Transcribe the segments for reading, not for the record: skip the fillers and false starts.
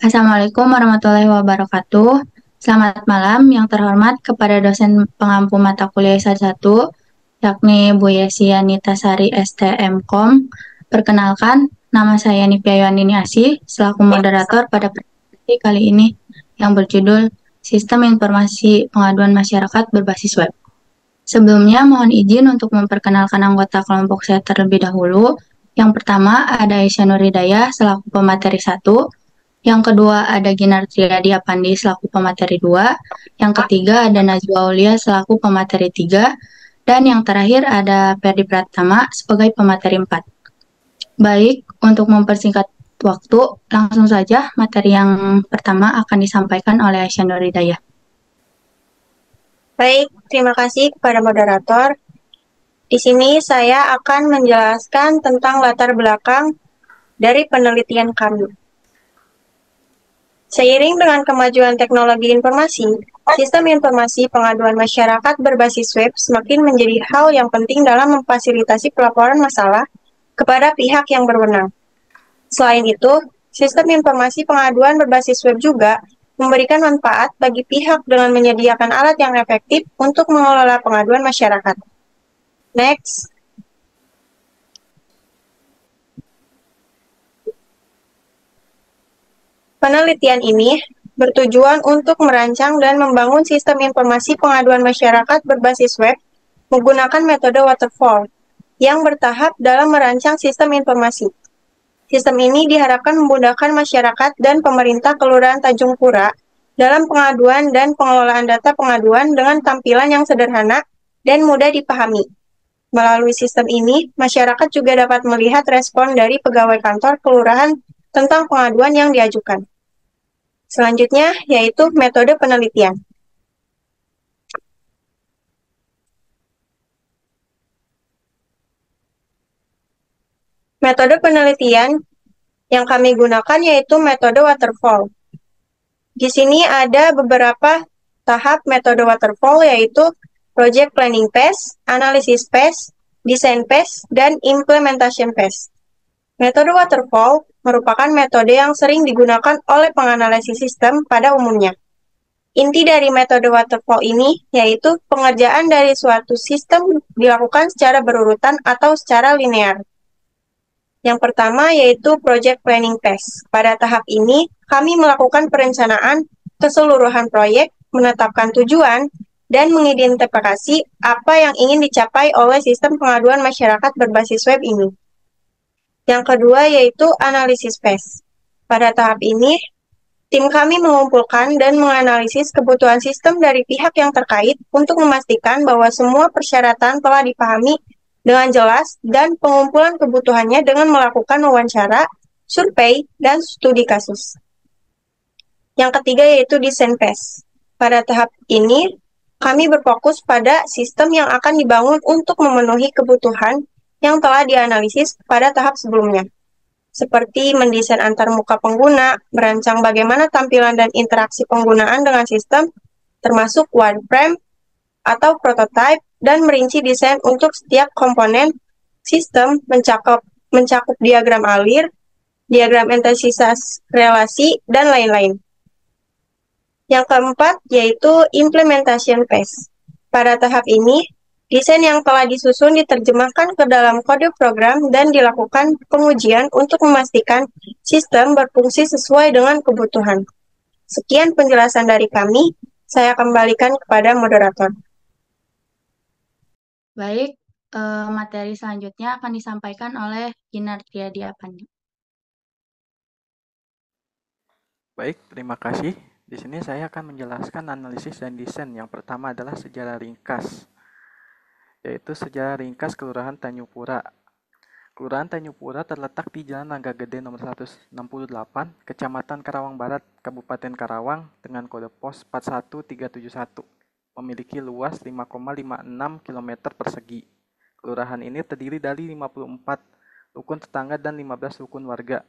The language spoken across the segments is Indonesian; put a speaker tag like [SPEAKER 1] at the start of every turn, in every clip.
[SPEAKER 1] Assalamualaikum warahmatullahi wabarakatuh. Selamat malam yang terhormat kepada dosen pengampu mata kuliah S1, yakni Bu Yesi Anita Sari STMKOM. Perkenalkan, nama saya Nipia Yohandini Asih, selaku moderator pada presentasi kali ini yang berjudul Sistem Informasi Pengaduan Masyarakat Berbasis Web. Sebelumnya, mohon izin untuk memperkenalkan anggota kelompok saya terlebih dahulu. Yang pertama ada Aisyah Nuridaya selaku pemateri 1. Yang kedua ada Ginar Triadi Apandi selaku pemateri 2. Yang ketiga ada Najwa Aulia selaku pemateri 3. Dan yang terakhir ada Ferdi Pratama sebagai pemateri 4. Baik, untuk mempersingkat waktu, langsung saja materi yang pertama akan disampaikan oleh Aisyah Nuridaya.
[SPEAKER 2] Baik, terima kasih kepada moderator. Di sini saya akan menjelaskan tentang latar belakang dari penelitian kami. Seiring dengan kemajuan teknologi informasi, sistem informasi pengaduan masyarakat berbasis web semakin menjadi hal yang penting dalam memfasilitasi pelaporan masalah kepada pihak yang berwenang. Selain itu, sistem informasi pengaduan berbasis web juga memberikan manfaat bagi pihak dengan menyediakan alat yang efektif untuk mengelola pengaduan masyarakat. Next. Penelitian ini bertujuan untuk merancang dan membangun sistem informasi pengaduan masyarakat berbasis web menggunakan metode waterfall yang bertahap dalam merancang sistem informasi. Sistem ini diharapkan memudahkan masyarakat dan pemerintah Kelurahan Tanjung Pura dalam pengaduan dan pengelolaan data pengaduan dengan tampilan yang sederhana dan mudah dipahami. Melalui sistem ini, masyarakat juga dapat melihat respon dari pegawai kantor kelurahan tentang pengaduan yang diajukan. Selanjutnya, yaitu metode penelitian. Metode penelitian yang kami gunakan yaitu metode waterfall. Di sini ada beberapa tahap metode waterfall yaitu project planning phase, analysis phase, design phase, dan implementation phase. Metode waterfall merupakan metode yang sering digunakan oleh penganalisis sistem pada umumnya. Inti dari metode waterfall ini yaitu pengerjaan dari suatu sistem dilakukan secara berurutan atau secara linear. Yang pertama yaitu project planning phase. Pada tahap ini, kami melakukan perencanaan keseluruhan proyek, menetapkan tujuan, dan mengidentifikasi apa yang ingin dicapai oleh sistem pengaduan masyarakat berbasis web ini. Yang kedua yaitu analisis phase. Pada tahap ini, tim kami mengumpulkan dan menganalisis kebutuhan sistem dari pihak yang terkait untuk memastikan bahwa semua persyaratan telah dipahami dengan jelas dan pengumpulan kebutuhannya dengan melakukan wawancara, survei, dan studi kasus. Yang ketiga yaitu design phase. Pada tahap ini, kami berfokus pada sistem yang akan dibangun untuk memenuhi kebutuhan yang telah dianalisis pada tahap sebelumnya, seperti mendesain antarmuka pengguna, merancang bagaimana tampilan dan interaksi penggunaan dengan sistem, termasuk wireframe atau prototype, dan merinci desain untuk setiap komponen sistem mencakup diagram alir, diagram intensitas relasi, dan lain-lain. Yang keempat yaitu implementation phase. Pada tahap ini, desain yang telah disusun diterjemahkan ke dalam kode program dan dilakukan pengujian untuk memastikan sistem berfungsi sesuai dengan kebutuhan. Sekian penjelasan dari kami, saya kembalikan kepada moderator.
[SPEAKER 1] Baik, materi selanjutnya akan disampaikan oleh Ginar Triadi Apandi.
[SPEAKER 3] Baik, terima kasih. Di sini saya akan menjelaskan analisis dan desain. Yang pertama adalah sejarah ringkas, yaitu sejarah ringkas Kelurahan Tanjung Pura. Kelurahan Tanjung Pura terletak di Jalan Naga Gede nomor 168, Kecamatan Karawang Barat, Kabupaten Karawang, dengan kode pos 41371. Memiliki luas 5,56 km persegi. Kelurahan ini terdiri dari 54 rukun tetangga dan 15 rukun warga.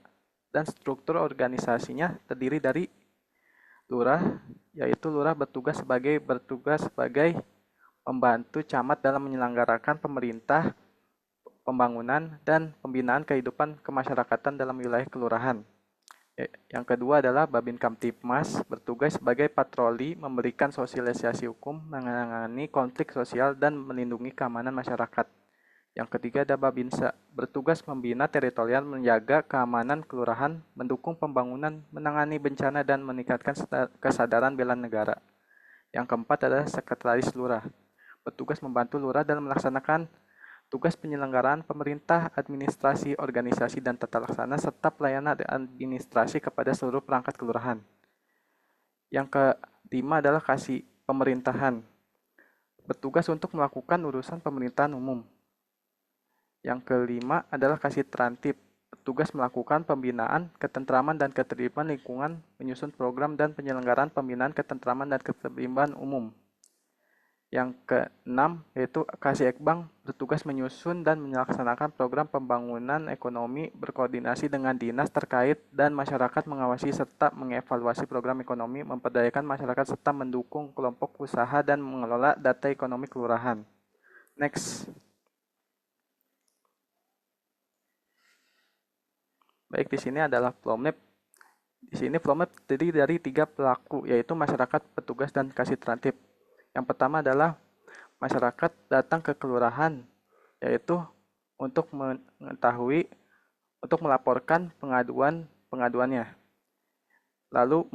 [SPEAKER 3] Dan struktur organisasinya terdiri dari lurah, yaitu lurah bertugas sebagai pembantu camat dalam menyelenggarakan pemerintah, pembangunan, dan pembinaan kehidupan kemasyarakatan dalam wilayah kelurahan. Yang kedua adalah Babin Kamtibmas, bertugas sebagai patroli, memberikan sosialisasi hukum, menangani konflik sosial, dan melindungi keamanan masyarakat. Yang ketiga ada Babinsa, bertugas membina teritorial, menjaga keamanan kelurahan, mendukung pembangunan, menangani bencana, dan meningkatkan kesadaran bela negara. Yang keempat adalah Sekretaris Lurah, bertugas membantu lurah dalam melaksanakan tugas penyelenggaraan pemerintah, administrasi, organisasi, dan tata laksana, serta pelayanan administrasi kepada seluruh perangkat kelurahan. Yang kelima adalah Kasih Pemerintahan, bertugas untuk melakukan urusan pemerintahan umum. Yang kelima adalah Kasih Terantib, bertugas melakukan pembinaan, ketentraman, dan ketertiban lingkungan, menyusun program dan penyelenggaraan pembinaan ketentraman dan ketertiban umum. Yang keenam yaitu Kasih Ekbang, bertugas menyusun dan melaksanakan program pembangunan ekonomi, berkoordinasi dengan dinas terkait dan masyarakat, mengawasi serta mengevaluasi program ekonomi, memperdayakan masyarakat serta mendukung kelompok usaha dan mengelola data ekonomi kelurahan. Next. Baik, di sini adalah flow map. Di sini flow map terdiri dari 3 pelaku, yaitu masyarakat, petugas, dan kasih terantib. Yang pertama adalah masyarakat datang ke kelurahan, yaitu untuk mengetahui, untuk melaporkan pengaduannya. Lalu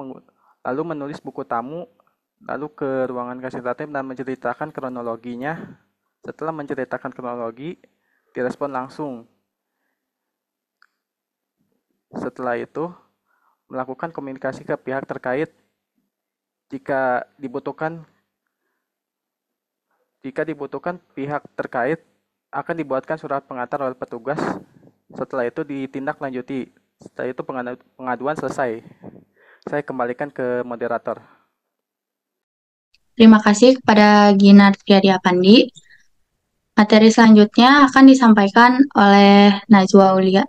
[SPEAKER 3] menulis buku tamu, lalu ke ruangan kasih terantib dan menceritakan kronologinya. Setelah menceritakan kronologi, direspon langsung. Setelah itu, melakukan komunikasi ke pihak terkait. Jika dibutuhkan pihak terkait akan dibuatkan surat pengantar oleh petugas. Setelah itu ditindaklanjuti. Setelah itu pengaduan selesai. Saya kembalikan ke moderator.
[SPEAKER 1] Terima kasih kepada Ginar Triadi Apandi. Materi selanjutnya akan disampaikan oleh Najwa Aulia.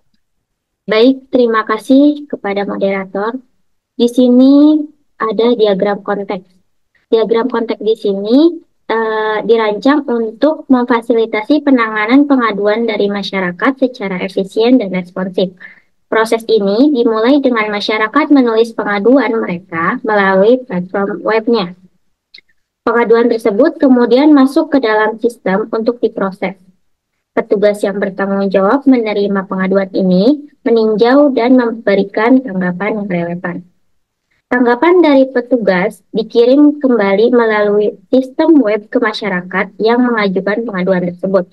[SPEAKER 4] Baik, terima kasih kepada moderator. Di sini ada diagram konteks. Diagram konteks di sini dirancang untuk memfasilitasi penanganan pengaduan dari masyarakat secara efisien dan responsif. Proses ini dimulai dengan masyarakat menulis pengaduan mereka melalui platform webnya. Pengaduan tersebut kemudian masuk ke dalam sistem untuk diproses. Petugas yang bertanggung jawab menerima pengaduan ini, meninjau dan memberikan tanggapan yang relevan. Tanggapan dari petugas dikirim kembali melalui sistem web ke masyarakat yang mengajukan pengaduan tersebut.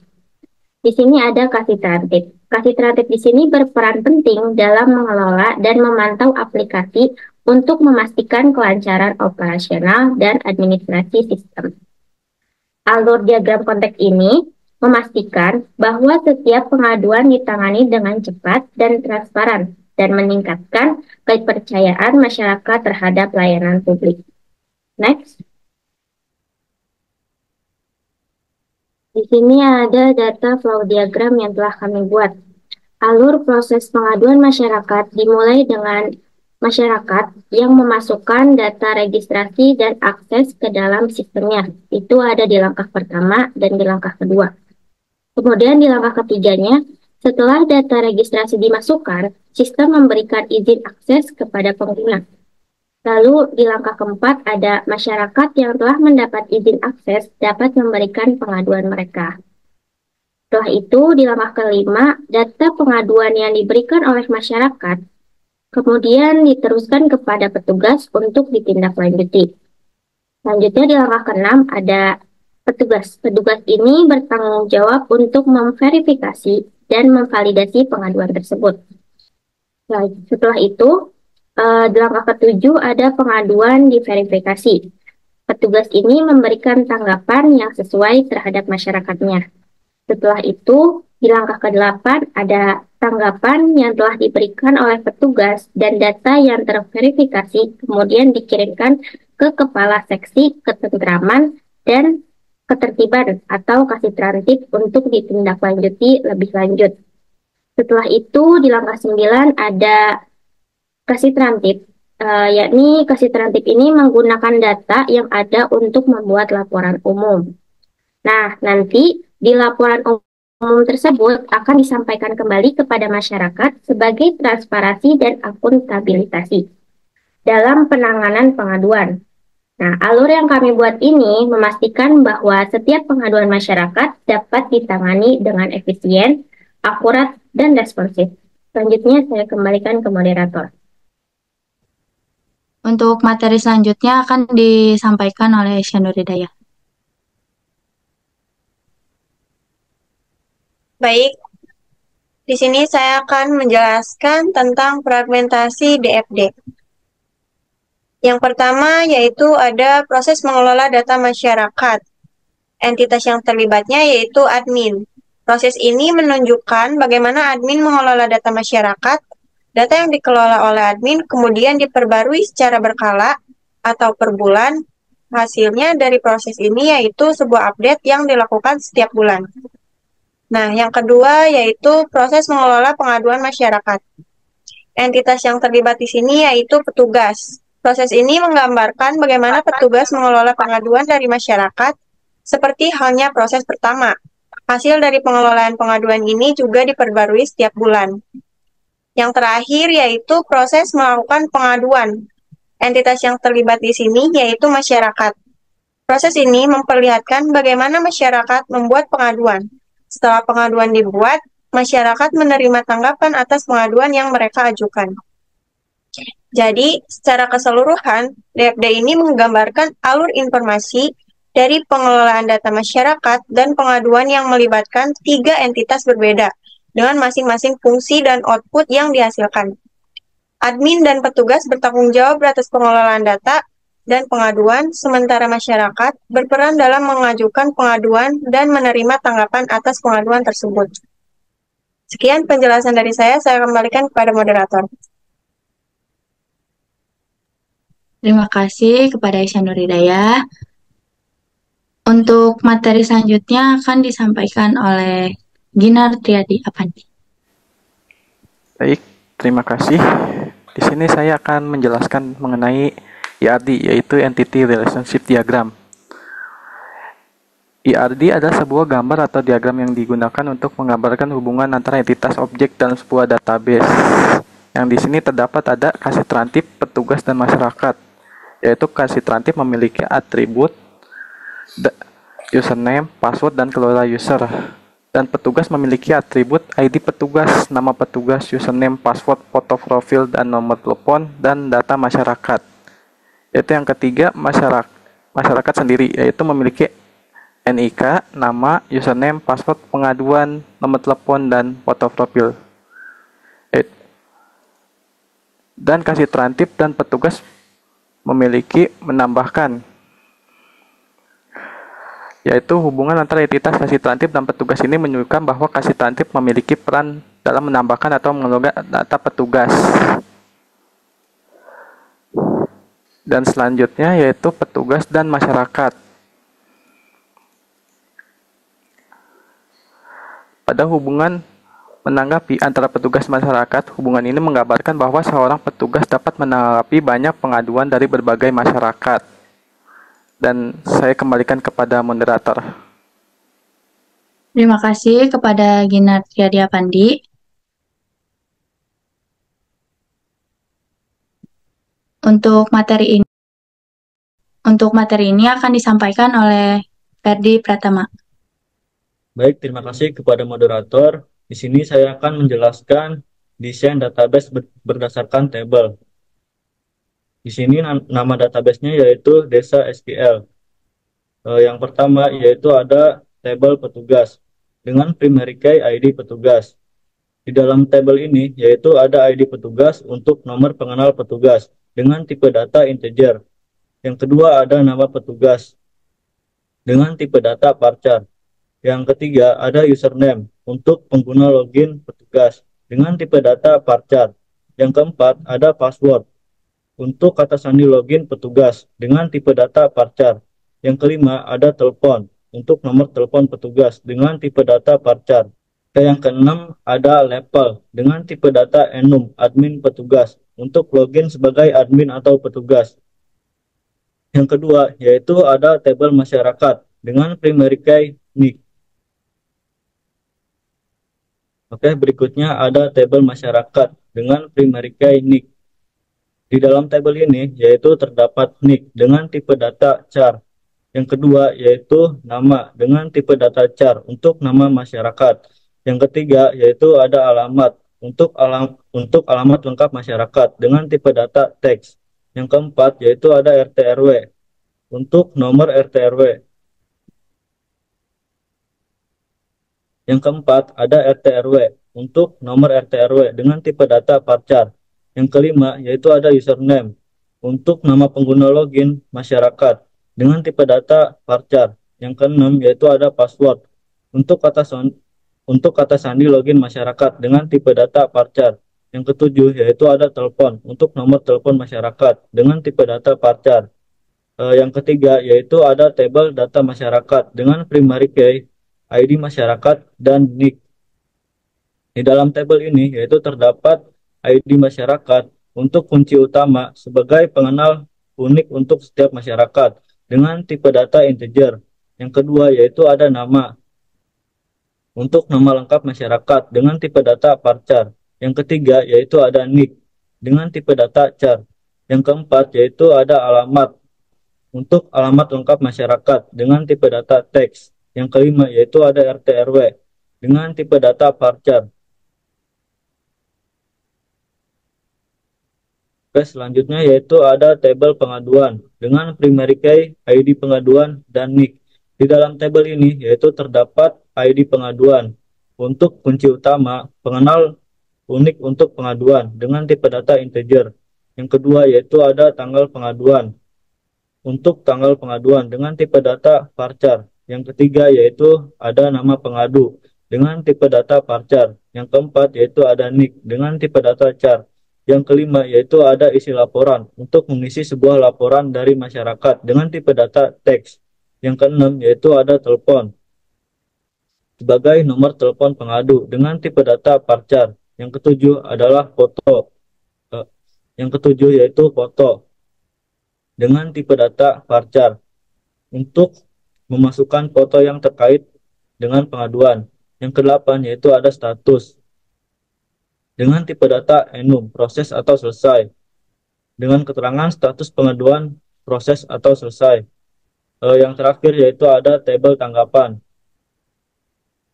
[SPEAKER 4] Di sini ada kasih terantib. Kasih terantib di sini berperan penting dalam mengelola dan memantau aplikasi untuk memastikan kelancaran operasional dan administrasi sistem. Alur diagram konteks ini memastikan bahwa setiap pengaduan ditangani dengan cepat dan transparan, dan meningkatkan kepercayaan masyarakat terhadap layanan publik. Next. Di sini ada data flow diagram yang telah kami buat. Alur proses pengaduan masyarakat dimulai dengan masyarakat yang memasukkan data registrasi dan akses ke dalam sistemnya. Itu ada di langkah pertama dan di langkah kedua. Kemudian di langkah ketiganya, setelah data registrasi dimasukkan, sistem memberikan izin akses kepada pengguna. Lalu di langkah keempat ada masyarakat yang telah mendapat izin akses dapat memberikan pengaduan mereka. Setelah itu di langkah kelima, data pengaduan yang diberikan oleh masyarakat kemudian diteruskan kepada petugas untuk ditindaklanjuti. Selanjutnya di langkah keenam ada petugas. Petugas ini bertanggung jawab untuk memverifikasi dan memvalidasi pengaduan tersebut. Nah, setelah itu, di langkah ketujuh ada pengaduan diverifikasi. Petugas ini memberikan tanggapan yang sesuai terhadap masyarakatnya. Setelah itu, di langkah ke-8 ada tanggapan yang telah diberikan oleh petugas dan data yang terverifikasi kemudian dikirimkan ke Kepala Seksi Ketentraman dan Ketertiban atau kasih terantib untuk ditindaklanjuti lebih lanjut. Setelah itu di langkah 9 ada kasih terantib, yakni kasih terantib ini menggunakan data yang ada untuk membuat laporan umum. Nah, nanti di laporan umum tersebut akan disampaikan kembali kepada masyarakat sebagai transparansi dan akuntabilitas dalam penanganan pengaduan. Nah, alur yang kami buat ini memastikan bahwa setiap pengaduan masyarakat dapat ditangani dengan efisien, akurat, dan responsif. Selanjutnya saya kembalikan ke moderator.
[SPEAKER 1] Untuk materi selanjutnya akan disampaikan oleh Syanur Hidayah.
[SPEAKER 2] Baik, di sini saya akan menjelaskan tentang fragmentasi DFD. Yang pertama yaitu ada proses mengelola data masyarakat. Entitas yang terlibatnya yaitu admin. Proses ini menunjukkan bagaimana admin mengelola data masyarakat. Data yang dikelola oleh admin kemudian diperbarui secara berkala atau per bulan. Hasilnya dari proses ini yaitu sebuah update yang dilakukan setiap bulan. Nah, yang kedua yaitu proses mengelola pengaduan masyarakat. Entitas yang terlibat di sini yaitu petugas. Proses ini menggambarkan bagaimana petugas mengelola pengaduan dari masyarakat, seperti halnya proses pertama. Hasil dari pengelolaan pengaduan ini juga diperbarui setiap bulan. Yang terakhir yaitu proses melakukan pengaduan. Entitas yang terlibat di sini yaitu masyarakat. Proses ini memperlihatkan bagaimana masyarakat membuat pengaduan. Setelah pengaduan dibuat, masyarakat menerima tanggapan atas pengaduan yang mereka ajukan. Jadi, secara keseluruhan, DFD ini menggambarkan alur informasi dari pengelolaan data masyarakat dan pengaduan yang melibatkan 3 entitas berbeda, dengan masing-masing fungsi dan output yang dihasilkan. Admin dan petugas bertanggung jawab atas pengelolaan data dan pengaduan, sementara masyarakat berperan dalam mengajukan pengaduan dan menerima tanggapan atas pengaduan tersebut. Sekian penjelasan dari saya kembalikan kepada moderator.
[SPEAKER 1] Terima kasih kepada Syanur Hidayah. Untuk materi selanjutnya akan disampaikan oleh Ginar Triadi Apandi.
[SPEAKER 3] Baik, terima kasih. Di sini saya akan menjelaskan mengenai IRD, yaitu Entity Relationship Diagram. IRD adalah sebuah gambar atau diagram yang digunakan untuk menggambarkan hubungan antara entitas objek dalam sebuah database. Yang di sini terdapat ada kasih-trantip, petugas, dan masyarakat. Yaitu kasih-trantip memiliki atribut username, password, dan kelola user. Dan petugas memiliki atribut ID petugas, nama petugas, username, password, foto profil, dan nomor telepon, dan data masyarakat. Yaitu yang ketiga, masyarakat sendiri, yaitu memiliki NIK, nama, username, password, pengaduan, nomor telepon, dan foto profil. Dan kasih transtip dan petugas memiliki menambahkan, yaitu hubungan antara entitas kasih transtip dan petugas ini menunjukkan bahwa kasih transtip memiliki peran dalam menambahkan atau mengelola data petugas. Dan selanjutnya yaitu petugas dan masyarakat. Pada hubungan menanggapi antara petugas masyarakat, hubungan ini menggambarkan bahwa seorang petugas dapat menanggapi banyak pengaduan dari berbagai masyarakat. Dan saya kembalikan kepada moderator.
[SPEAKER 1] Terima kasih kepada Ginar Triadi Apandi. Untuk materi ini akan disampaikan oleh Ferdi Pratama.
[SPEAKER 5] Baik, terima kasih kepada moderator. Di sini saya akan menjelaskan desain database berdasarkan tabel. Di sini nama database-nya yaitu Desa SQL. Yang pertama yaitu ada tabel petugas dengan primary key ID petugas. Di dalam tabel ini yaitu ada ID petugas untuk nomor pengenal petugas dengan tipe data integer. Yang kedua ada nama petugas dengan tipe data varchar. Yang ketiga ada username untuk pengguna login petugas dengan tipe data varchar. Yang keempat ada password untuk kata sandi login petugas dengan tipe data varchar. Yang kelima ada telepon untuk nomor telepon petugas dengan tipe data varchar. Yang keenam ada label dengan tipe data enum admin petugas untuk login sebagai admin atau petugas. Yang kedua yaitu ada tabel masyarakat dengan primary key NIK. Oke, berikutnya ada tabel masyarakat dengan primary key NIC. Di dalam tabel ini yaitu terdapat NIC dengan tipe data char. Yang kedua yaitu nama dengan tipe data char untuk nama masyarakat. Yang ketiga yaitu ada alamat untuk alamat lengkap masyarakat dengan tipe data teks. Yang keempat yaitu ada RT RW untuk nomor RT RW. Yang keempat ada RT RW untuk nomor RT RW dengan tipe data varchar. Yang kelima yaitu ada username untuk nama pengguna login masyarakat dengan tipe data varchar. Yang keenam yaitu ada password untuk kata sandi login masyarakat dengan tipe data varchar. Yang ketujuh yaitu ada telepon untuk nomor telepon masyarakat dengan tipe data varchar. Yang ketiga yaitu ada tabel data masyarakat dengan primary key, ID masyarakat, dan NIC. Di dalam tabel ini yaitu terdapat ID masyarakat untuk kunci utama sebagai pengenal unik untuk setiap masyarakat dengan tipe data integer. Yang kedua yaitu ada nama untuk nama lengkap masyarakat dengan tipe data varchar. Yang ketiga yaitu ada NIC dengan tipe data char. Yang keempat yaitu ada alamat untuk alamat lengkap masyarakat dengan tipe data teks. Yang kelima yaitu ada RT RW dengan tipe data varchar. Oke, selanjutnya yaitu ada tabel pengaduan dengan primary key, ID pengaduan, dan NIC. Di dalam tabel ini yaitu terdapat ID pengaduan untuk kunci utama, pengenal unik untuk pengaduan dengan tipe data integer. Yang kedua yaitu ada tanggal pengaduan untuk tanggal pengaduan dengan tipe data varchar. Yang ketiga yaitu ada nama pengadu dengan tipe data varchar. Yang keempat yaitu ada NIC dengan tipe data char. Yang kelima yaitu ada isi laporan untuk mengisi sebuah laporan dari masyarakat dengan tipe data teks. Yang keenam yaitu ada telepon sebagai nomor telepon pengadu dengan tipe data varchar. Yang ketujuh adalah foto. Yang ketujuh yaitu foto dengan tipe data varchar untuk memasukkan foto yang terkait dengan pengaduan. Yang kedelapan yaitu ada status dengan tipe data enum, proses atau selesai, dengan keterangan status pengaduan proses atau selesai. Yang terakhir yaitu ada tabel tanggapan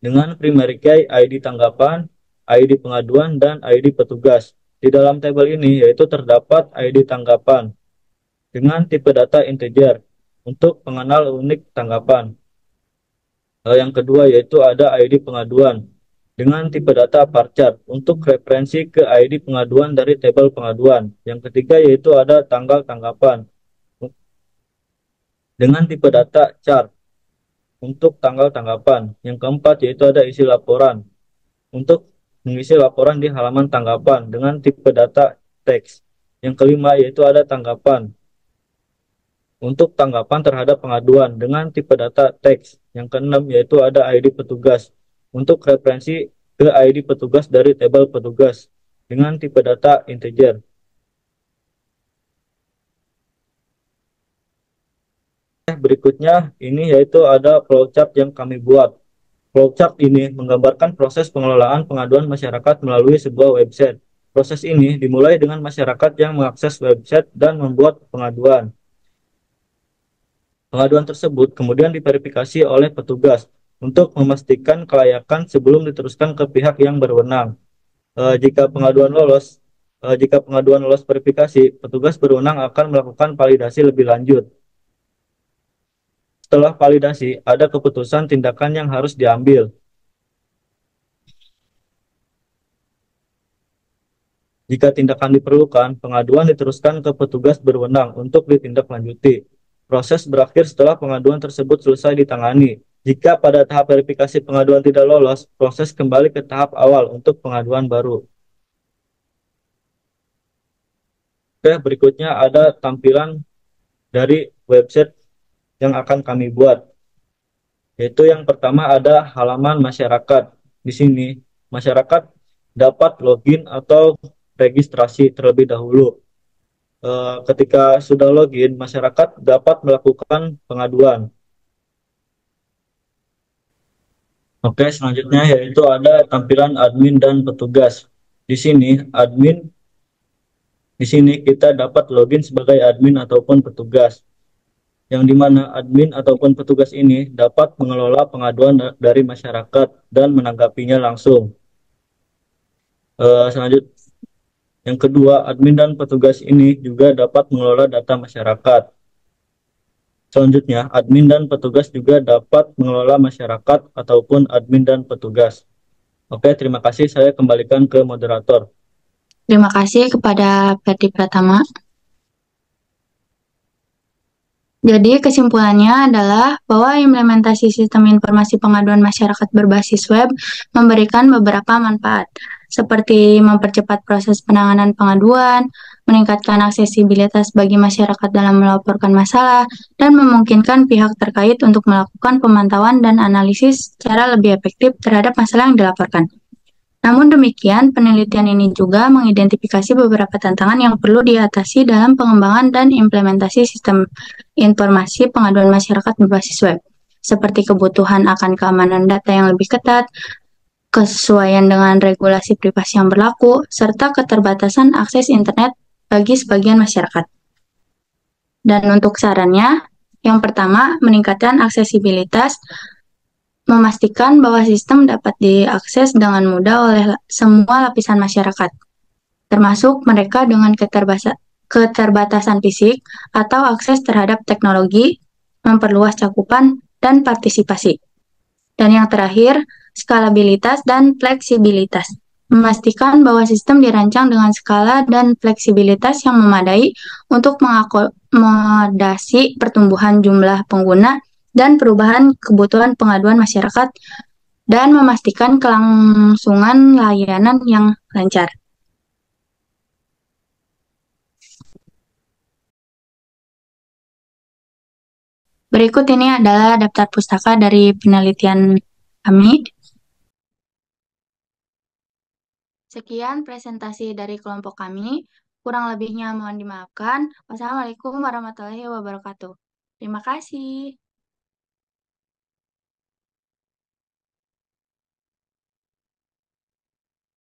[SPEAKER 5] dengan primary key, ID tanggapan, ID pengaduan, dan ID petugas. Di dalam tabel ini yaitu terdapat ID tanggapan dengan tipe data integer untuk pengenal unik tanggapan. Yang kedua yaitu ada ID pengaduan dengan tipe data varchar untuk referensi ke ID pengaduan dari tabel pengaduan. Yang ketiga yaitu ada tanggal tanggapan dengan tipe data char untuk tanggal tanggapan. Yang keempat yaitu ada isi laporan untuk mengisi laporan di halaman tanggapan dengan tipe data teks. Yang kelima yaitu ada tanggapan untuk tanggapan terhadap pengaduan dengan tipe data teks. Yang keenam yaitu ada ID petugas untuk referensi ke ID petugas dari tabel petugas dengan tipe data integer. Berikutnya ini yaitu ada flowchart yang kami buat. Flowchart ini menggambarkan proses pengelolaan pengaduan masyarakat melalui sebuah website. Proses ini dimulai dengan masyarakat yang mengakses website dan membuat pengaduan. Pengaduan tersebut kemudian diverifikasi oleh petugas untuk memastikan kelayakan sebelum diteruskan ke pihak yang berwenang. Jika pengaduan lolos verifikasi, petugas berwenang akan melakukan validasi lebih lanjut. Setelah validasi, ada keputusan tindakan yang harus diambil. Jika tindakan diperlukan, pengaduan diteruskan ke petugas berwenang untuk ditindaklanjuti. Proses berakhir setelah pengaduan tersebut selesai ditangani. Jika pada tahap verifikasi pengaduan tidak lolos, proses kembali ke tahap awal untuk pengaduan baru. Oke, berikutnya ada tampilan dari website yang akan kami buat. Yaitu yang pertama ada halaman masyarakat. Di sini masyarakat dapat login atau registrasi terlebih dahulu. Ketika sudah login, masyarakat dapat melakukan pengaduan. Oke, selanjutnya yaitu ada tampilan admin dan petugas. Di sini kita dapat login sebagai admin ataupun petugas, yang dimana admin ataupun petugas ini dapat mengelola pengaduan dari masyarakat dan menanggapinya langsung. Selanjutnya, yang kedua, admin dan petugas ini juga dapat mengelola data masyarakat. Selanjutnya, admin dan petugas juga dapat mengelola masyarakat ataupun admin dan petugas. Oke, terima kasih. Saya kembalikan ke moderator.
[SPEAKER 1] Terima kasih kepada Ferdi Pratama. Jadi kesimpulannya adalah bahwa implementasi sistem informasi pengaduan masyarakat berbasis web memberikan beberapa manfaat, seperti mempercepat proses penanganan pengaduan, meningkatkan aksesibilitas bagi masyarakat dalam melaporkan masalah, dan memungkinkan pihak terkait untuk melakukan pemantauan dan analisis secara lebih efektif terhadap masalah yang dilaporkan. Namun demikian, penelitian ini juga mengidentifikasi beberapa tantangan yang perlu diatasi dalam pengembangan dan implementasi sistem informasi pengaduan masyarakat berbasis web, seperti kebutuhan akan keamanan data yang lebih ketat, kesesuaian dengan regulasi privasi yang berlaku, serta keterbatasan akses internet bagi sebagian masyarakat. Dan untuk sarannya, yang pertama, meningkatkan aksesibilitas, memastikan bahwa sistem dapat diakses dengan mudah oleh semua lapisan masyarakat, termasuk mereka dengan keterbatasan fisik atau akses terhadap teknologi, memperluas cakupan dan partisipasi. Dan yang terakhir, skalabilitas dan fleksibilitas. Memastikan bahwa sistem dirancang dengan skala dan fleksibilitas yang memadai untuk mengakomodasi pertumbuhan jumlah pengguna dan perubahan kebutuhan pengaduan masyarakat, dan memastikan kelangsungan layanan yang lancar. Berikut ini adalah daftar pustaka dari penelitian kami. Sekian presentasi dari kelompok kami. Kurang lebihnya mohon dimaafkan. Wassalamualaikum warahmatullahi wabarakatuh. Terima kasih.